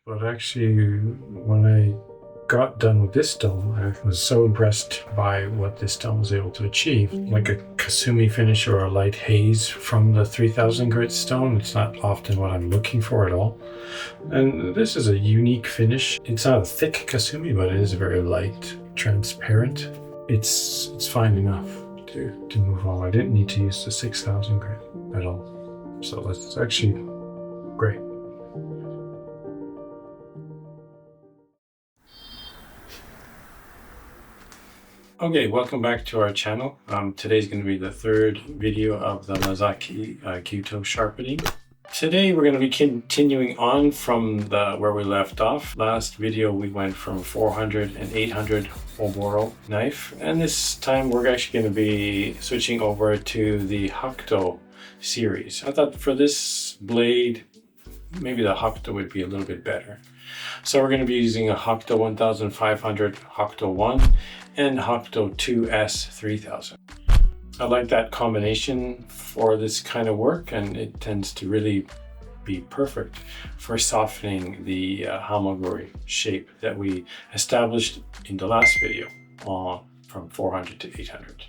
But actually, when I got done with this stone, I was so impressed by what this stone was able to achieve. Like a Kasumi finish or a light haze from the 3000 grit stone, it's not often what I'm looking for at all. And this is a unique finish. It's not a thick Kasumi, but it is very light, transparent. It's fine enough to move on. I didn't need to use the 6000 grit at all. So that's actually great. Okay, welcome back to our channel. Today's going to be the third video of the Mahzaki Gyuto sharpening. Today we're going to be continuing on from where we left off. Last video we went from 400 and 800 Oboro knife, and this time we're actually going to be switching over to the Hakuto series. I thought for this blade, maybe the Hakuto would be a little bit better. So we're going to be using a Hakuto 1500, Hakuto 1, and Hakuto 2S 3000. I like that combination for this kind of work, and it tends to really be perfect for softening the hamaguri shape that we established in the last video from 400 to 800.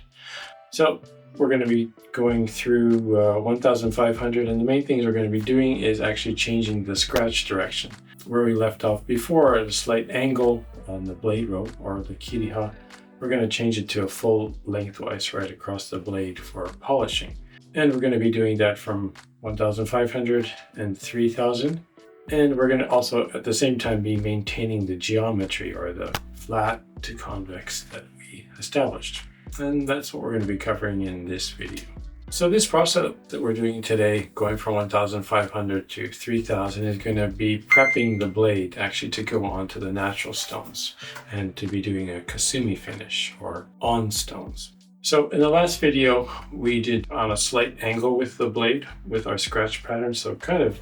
So we're going to be going through 1500, and the main things we're going to be doing is actually changing the scratch direction. Where we left off before at a slight angle on the blade rope or the kiriha, we're going to change it to a full lengthwise right across the blade for polishing. And we're going to be doing that from 1500 and 3000. And we're going to also at the same time be maintaining the geometry or the flat to convex that we established. And that's what we're going to be covering in this video. So this process that we're doing today, going from 1500 to 3000, is going to be prepping the blade actually to go onto the natural stones and to be doing a Kasumi finish or on stones. So in the last video, we did on a slight angle with the blade with our scratch pattern. So kind of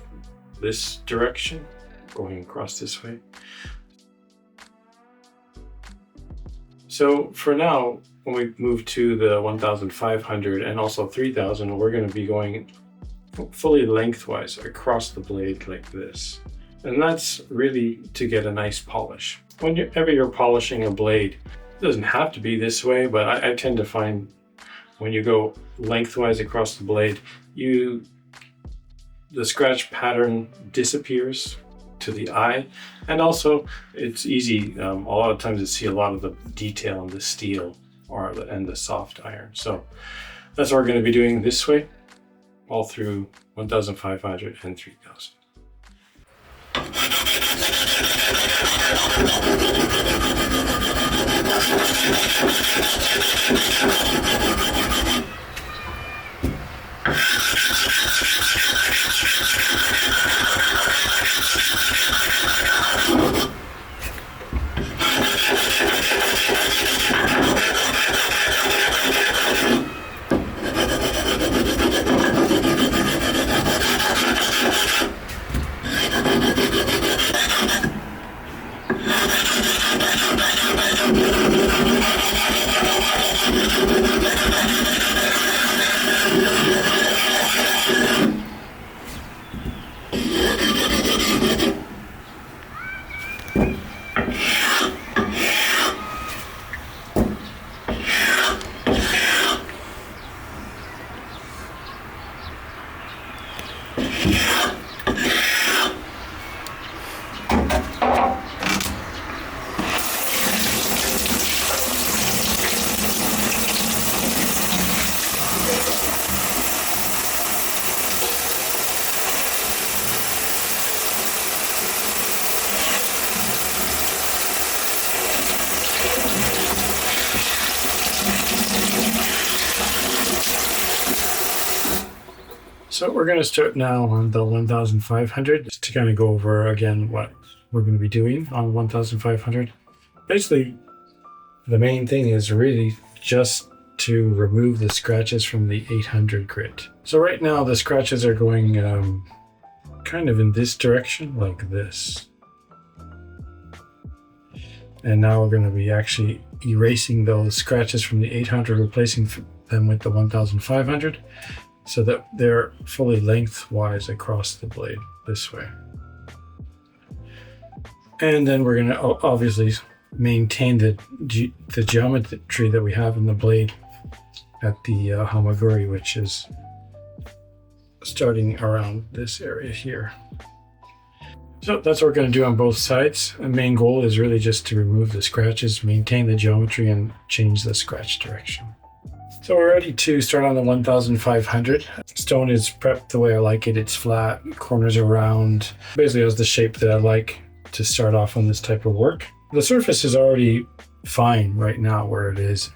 this direction, going across this way. So for now, when we move to the 1500 and also 3000, we're going to be going fully lengthwise across the blade like this. And that's really to get a nice polish. Whenever you're polishing a blade, it doesn't have to be this way, but I tend to find when you go lengthwise across the blade, the scratch pattern disappears to the eye, and also it's easy a lot of times to see a lot of the detail in the steel and the soft iron. So that's what we're going to be doing this way all through 1500 and 3000. So we're going to start now on the 1500, just to kind of go over again what we're going to be doing on 1500. Basically, the main thing is really just to remove the scratches from the 800 grit. So right now the scratches are going kind of in this direction, like this. And now we're going to be actually erasing those scratches from the 800, replacing them with the 1500. So that they're fully lengthwise across the blade this way. And then we're going to obviously maintain the geometry that we have in the blade at the hamaguri, which is starting around this area here. So that's what we're going to do on both sides. The main goal is really just to remove the scratches, maintain the geometry, and change the scratch direction. So we're ready to start on the 1500. Stone is prepped the way I like it. It's flat, corners are round. Basically has the shape that I like to start off on this type of work. The surface is already fine right now where it is.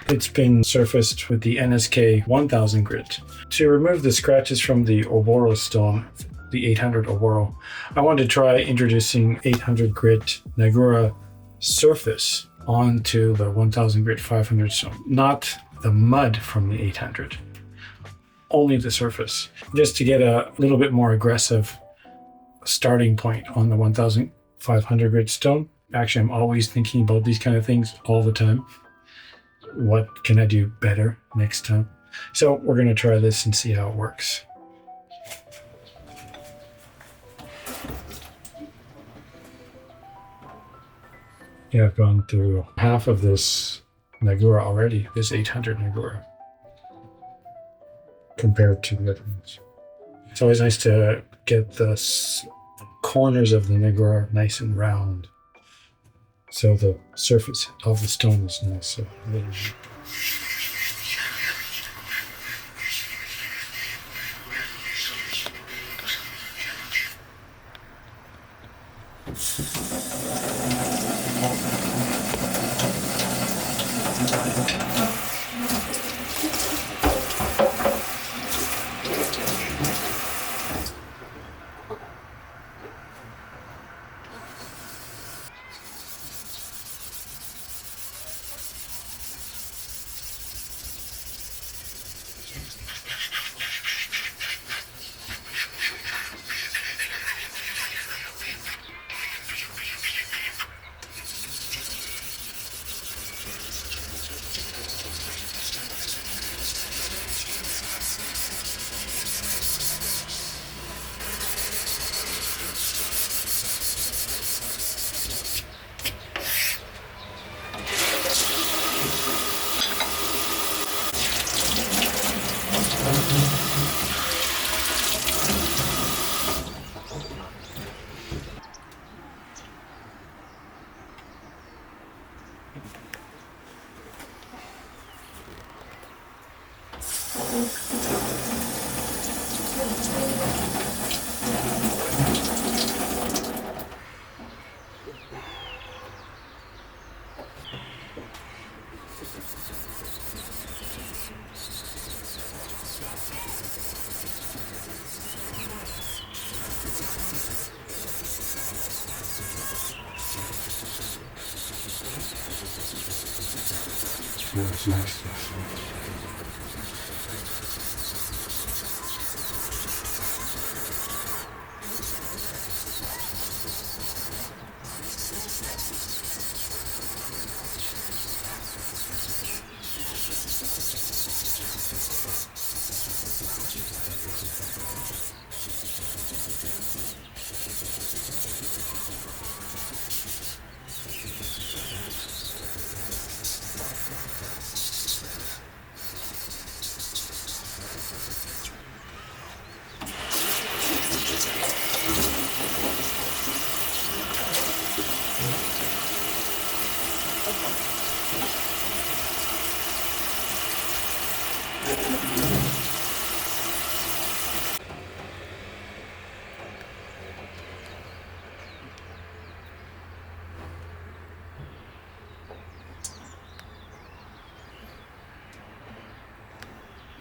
It's been surfaced with the NSK 1000 grit. To remove the scratches from the Oboro stone, the 800 Oboro, I wanted to try introducing 800 grit Nagura surface onto the 1000 grit 500 stone, not the mud from the 800, only the surface, just to get a little bit more aggressive starting point on the 1500 grit stone. Actually, I'm always thinking about these kind of things all the time. What can I do better next time? So we're going to try this and see how it works. Yeah, I've gone through half of this Nagura already, this 800 Nagura, compared to the other ones. It's always nice to get the corners of the Nagura nice and round, so the surface of the stone is nice. So that's nice.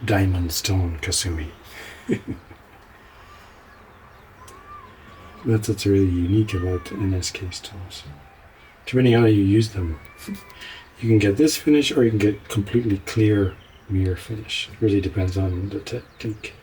Diamond stone Kasumi. That's what's really unique about NSK stones. Depending on how you use them, you can get this finish or you can get completely clear mirror finish. It really depends on the technique.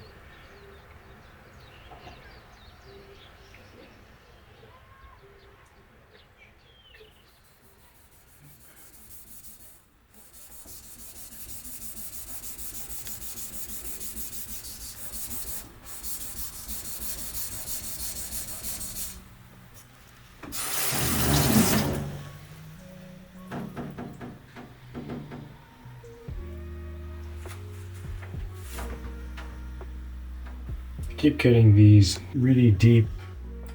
keep getting these really deep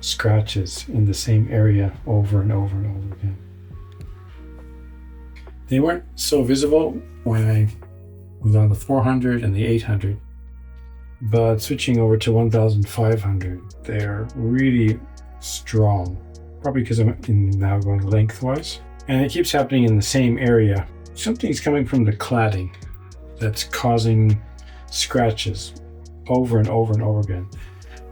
scratches in the same area over and over and over again. They weren't so visible when I was on the 400 and the 800, but switching over to 1500, they're really strong, probably because I'm now going lengthwise, and it keeps happening in the same area. Something's coming from the cladding that's causing scratches over and over and over again.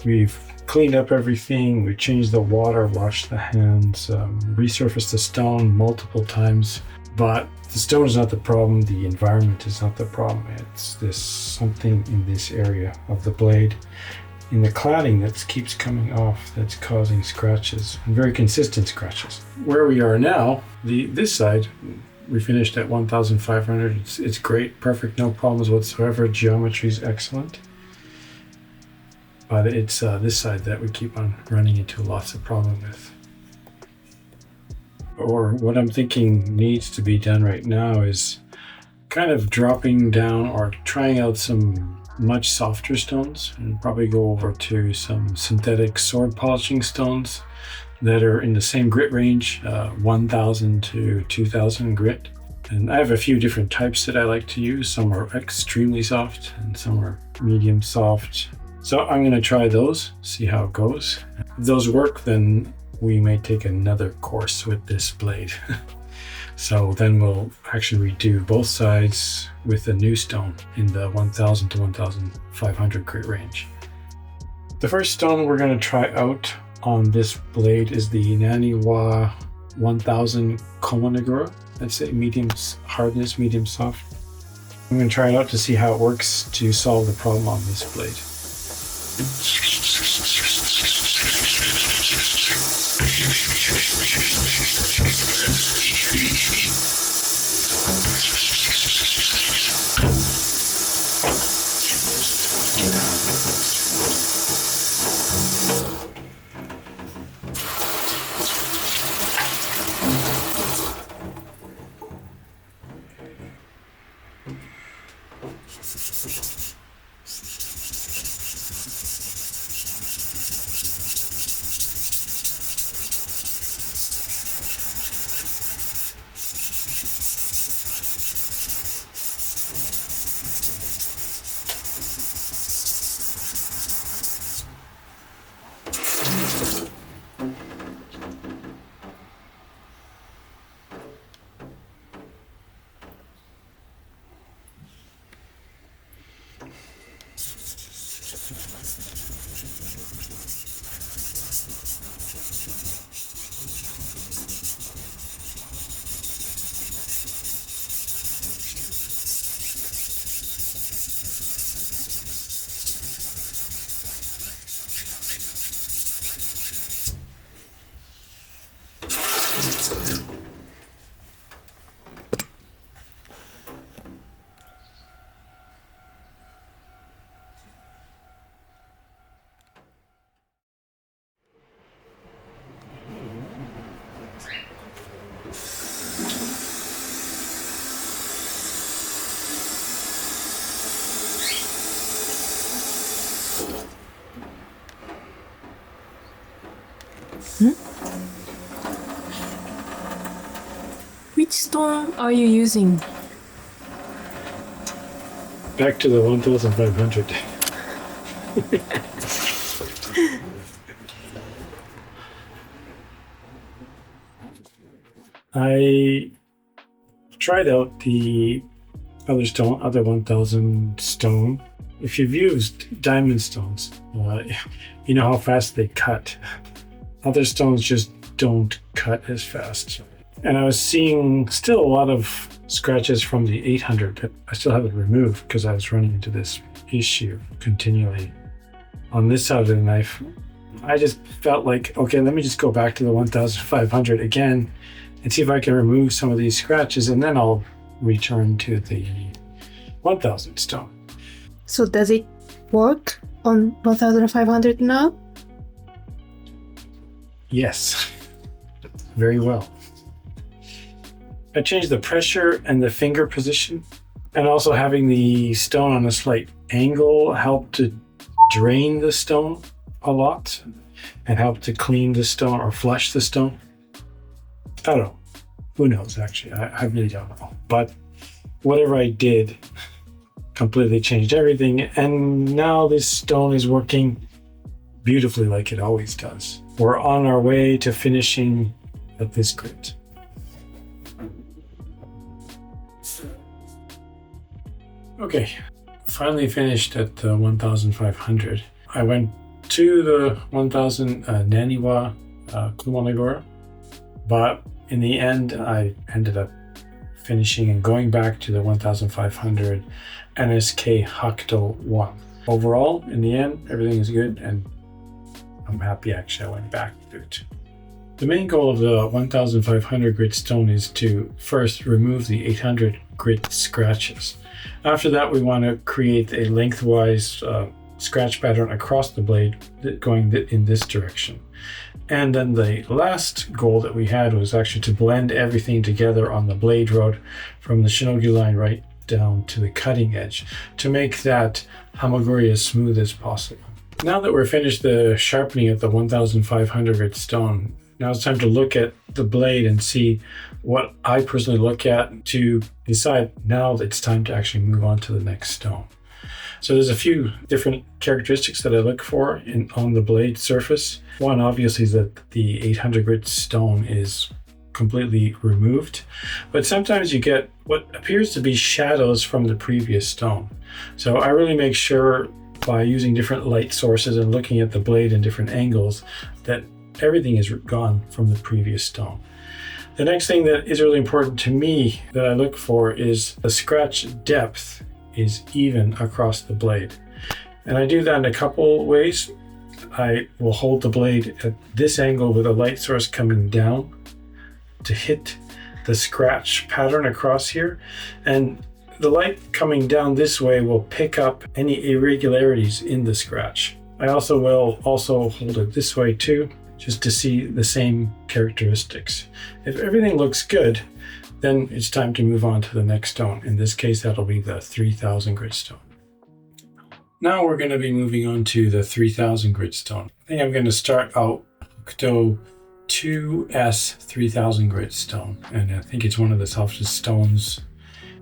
We've cleaned up everything, we changed the water, washed the hands, resurfaced the stone multiple times, but the stone is not the problem, the environment is not the problem. It's this something in this area of the blade, in the cladding, that keeps coming off, that's causing scratches, and very consistent scratches. Where we are now, this side, we finished at 1500. It's great, perfect, no problems whatsoever. Geometry is excellent. But it's this side that we keep on running into lots of problem with. Or what I'm thinking needs to be done right now is kind of dropping down or trying out some much softer stones, and probably go over to some synthetic sword polishing stones that are in the same grit range, 1000 to 2000 grit. And I have a few different types that I like to use. Some are extremely soft and some are medium soft. So I'm going to try those, see how it goes. If those work, then we may take another course with this blade. So then we'll actually redo both sides with a new stone in the 1000 to 1500 grit range. The first stone we're going to try out on this blade is the Naniwa 1000 Komanagura. That's a medium hardness, medium soft. I'm going to try it out to see how it works to solve the problem on this blade. Which stone are you using? Back to the 1500. I tried out the other 1000 stone. If you've used diamond stones, you know how fast they cut. Other stones just don't cut as fast. And I was seeing still a lot of scratches from the 800 that I still haven't removed because I was running into this issue continually. On this side of the knife, I just felt like, okay, let me just go back to the 1500 again and see if I can remove some of these scratches, and then I'll return to the 1000 stone. So does it work on 1500 now? Yes, very well. I changed the pressure and the finger position, and also having the stone on a slight angle helped to drain the stone a lot and help to clean the stone or flush the stone. I don't know. Who knows, actually? I really don't know. But whatever I did completely changed everything. And now this stone is working beautifully like it always does. We're on our way to finishing at this grit. Okay, finally finished at the 1500. I went to the 1000 Naniwa Komanagura, but in the end I ended up finishing and going back to the 1500 NSK Hakuto 1. Overall, in the end, everything is good and I'm happy actually I went back to it. The main goal of the 1500 grit stone is to first remove the 800 grit scratches. After that, we want to create a lengthwise scratch pattern across the blade going in this direction. And then the last goal that we had was actually to blend everything together on the blade road from the shinogi line right down to the cutting edge to make that hamaguri as smooth as possible. Now that we're finished the sharpening at the 1500 grit stone, now it's time to look at the blade and see what I personally look at to decide now that it's time to actually move on to the next stone. So there's a few different characteristics that I look for on the blade surface. One obviously is that the 800 grit stone is completely removed, but sometimes you get what appears to be shadows from the previous stone. So I really make sure by using different light sources and looking at the blade in different angles that everything is gone from the previous stone. The next thing that is really important to me that I look for is the scratch depth is even across the blade. And I do that in a couple ways. I will hold the blade at this angle with a light source coming down to hit the scratch pattern across here. And the light coming down this way will pick up any irregularities in the scratch. I also will hold it this way too, just to see the same characteristics. If everything looks good, then it's time to move on to the next stone. In this case, that'll be the 3000 grit stone. Now we're going to be moving on to the 3000 grit stone. I think I'm going to start out Hakuto 2S 3000 grit stone, and I think it's one of the softest stones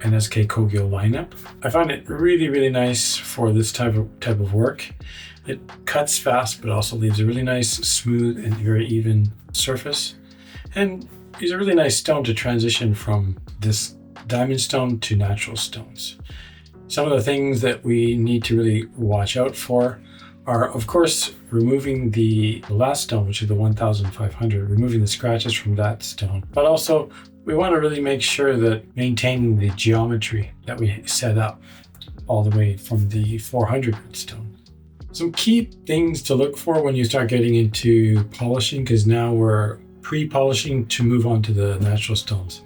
in SK Kogyo lineup. I find it really, really nice for this type of work. It cuts fast, but also leaves a really nice, smooth, and very even surface. And it's a really nice stone to transition from this diamond stone to natural stones. Some of the things that we need to really watch out for are, of course, removing the last stone, which is the 1500, removing the scratches from that stone. But also, we want to really make sure that maintaining the geometry that we set up all the way from the 400 grit stone. Some key things to look for when you start getting into polishing, because now we're pre-polishing to move on to the natural stones.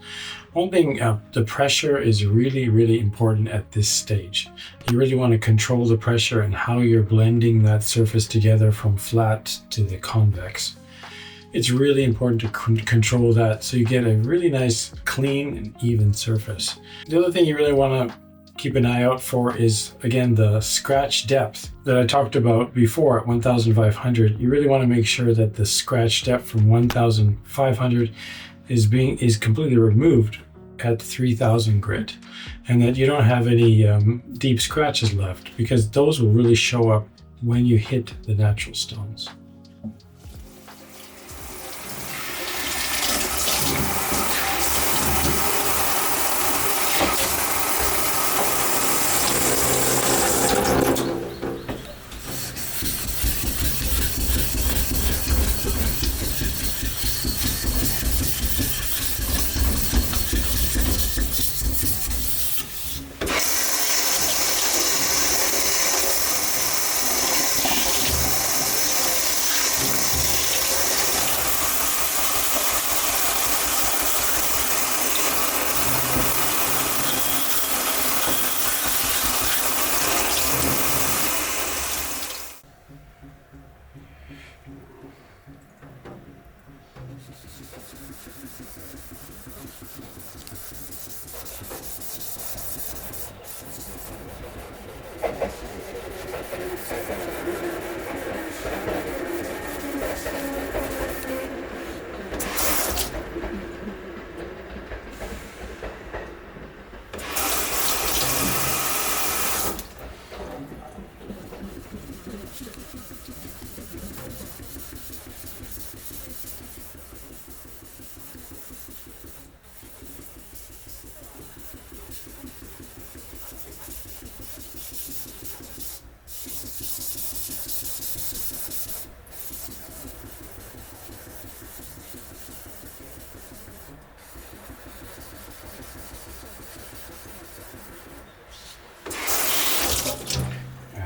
One thing, the pressure is really, really important at this stage. You really want to control the pressure and how you're blending that surface together from flat to the convex. It's really important to control that so you get a really nice, clean and even surface. The other thing you really want to keep an eye out for is, again, the scratch depth that I talked about before at 1500. You really want to make sure that the scratch depth from 1500 is completely removed at 3000 grit, and that you don't have any deep scratches left, because those will really show up when you hit the natural stones.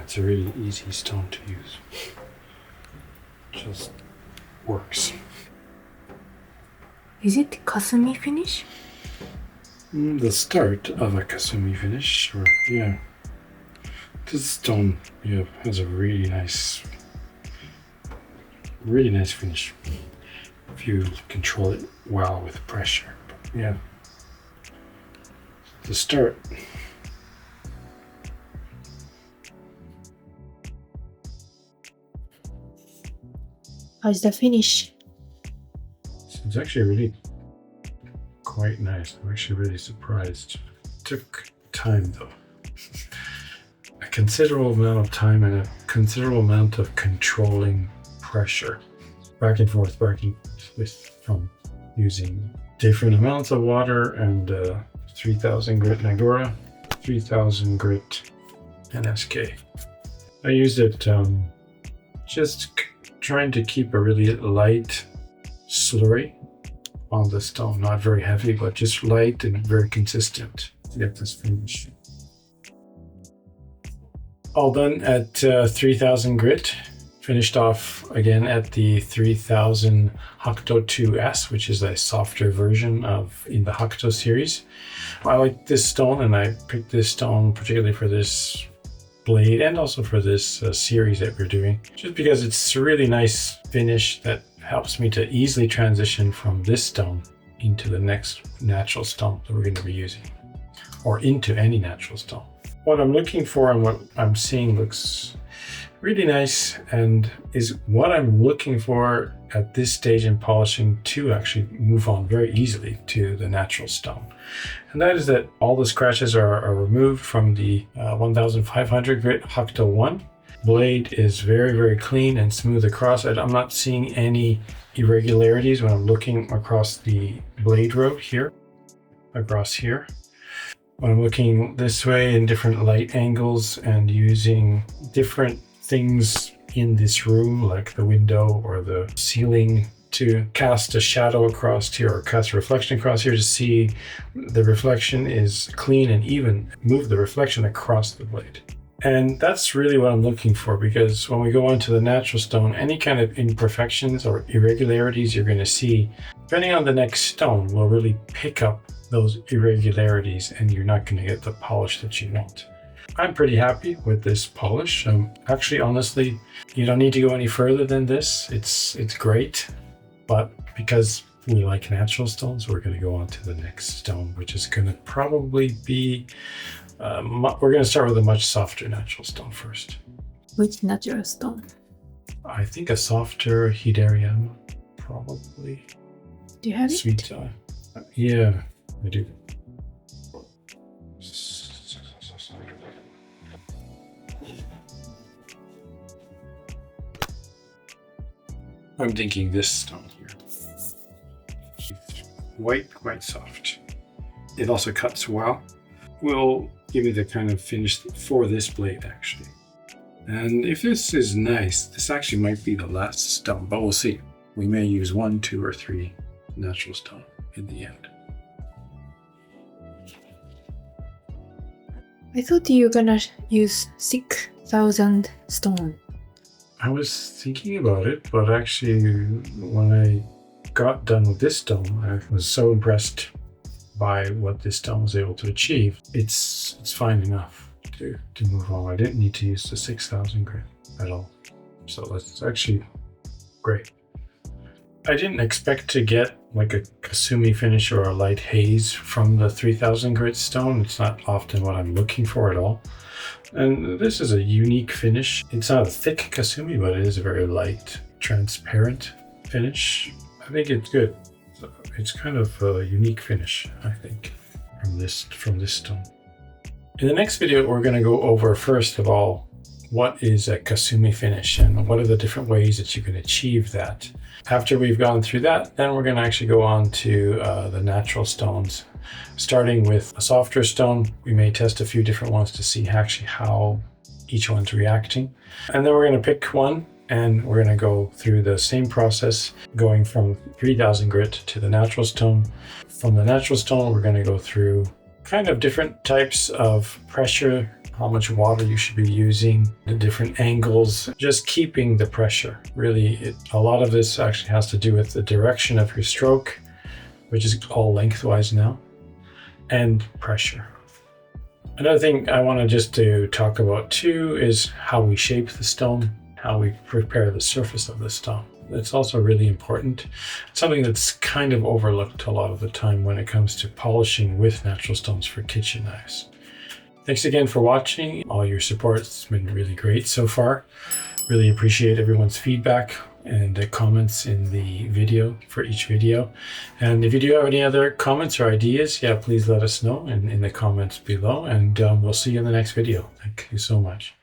It's a really easy stone to use. Just works. Is it Kasumi finish? The start of a Kasumi finish, or yeah. This stone has a really nice finish if you control it well with pressure. But yeah, the start. How's the finish? It's actually really quite nice. I'm actually really surprised. It took time though. A considerable amount of time and a considerable amount of controlling pressure. Back and forth from using different amounts of water and 3000 grit Nagura, 3000 grit NSK. I used it just trying to keep a really light slurry on the stone, not very heavy, but just light and very consistent to get this finish. All done at 3000 grit. Finished off again at the 3000 Hakuto 2S, which is a softer version in the Hakuto series. I like this stone, and I picked this stone particularly for this blade and also for this series that we're doing, just because it's a really nice finish that helps me to easily transition from this stone into the next natural stone that we're going to be using, or into any natural stone. What I'm looking for and what I'm seeing looks really nice, and is what I'm looking for at this stage in polishing to actually move on very easily to the natural stone. And that is that all the scratches are removed from the 1500 grit Hakuto 1. Blade is very, very clean and smooth across. I'm not seeing any irregularities when I'm looking across the blade road here, across here. When I'm looking this way in different light angles and using different things in this room, like the window or the ceiling, to cast a shadow across here or cast a reflection across here to see the reflection is clean and even, move the reflection across the blade. And that's really what I'm looking for, because when we go on to the natural stone, any kind of imperfections or irregularities you're going to see, depending on the next stone, will really pick up those irregularities, and you're not going to get the polish that you want. I'm pretty happy with this polish. Actually, honestly, you don't need to go any further than this. It's great, but because we like natural stones, we're going to go on to the next stone, which is going to probably be, we're going to start with a much softer natural stone first. Which natural stone? I think a softer Hidarian, probably. Do you have Sweet, it? Yeah, I do. I'm thinking this stone here. Quite soft. It also cuts well. Will give me the kind of finish for this blade, actually. And if this is nice, this actually might be the last stone, but we'll see. We may use 1, 2, or 3 natural stone in the end. I thought you were gonna use 6,000 stone. I was thinking about it, but actually when I got done with this stone, I was so impressed by what this stone was able to achieve. It's fine enough to move on. I didn't need to use the 6,000 grit at all. So that's actually great. I didn't expect to get like a Kasumi finish or a light haze from the 3000 grit stone. It's not often what I'm looking for at all. And this is a unique finish. It's not a thick Kasumi, but it is a very light, transparent finish. I think it's good. It's kind of a unique finish, I think, from this stone. In the next video, we're going to go over, first of all, what is a Kasumi finish and what are the different ways that you can achieve that. After we've gone through that, then we're going to actually go on to the natural stones. Starting with a softer stone, we may test a few different ones to see actually how each one's reacting. And then we're going to pick one and we're going to go through the same process, going from 3000 grit to the natural stone. From the natural stone, we're going to go through kind of different types of pressure how much water you should be using, the different angles, just keeping the pressure. Really, a lot of this actually has to do with the direction of your stroke, which is all lengthwise now, and pressure. Another thing I want to just to talk about too is how we shape the stone, how we prepare the surface of the stone. It's also really important. It's something that's kind of overlooked a lot of the time when it comes to polishing with natural stones for kitchen knives. Thanks again for watching. All your support has been really great so far. Really appreciate everyone's feedback and the comments in the video for each video. And if you do have any other comments or ideas, please let us know in the comments below. And we'll see you in the next video. Thank you so much.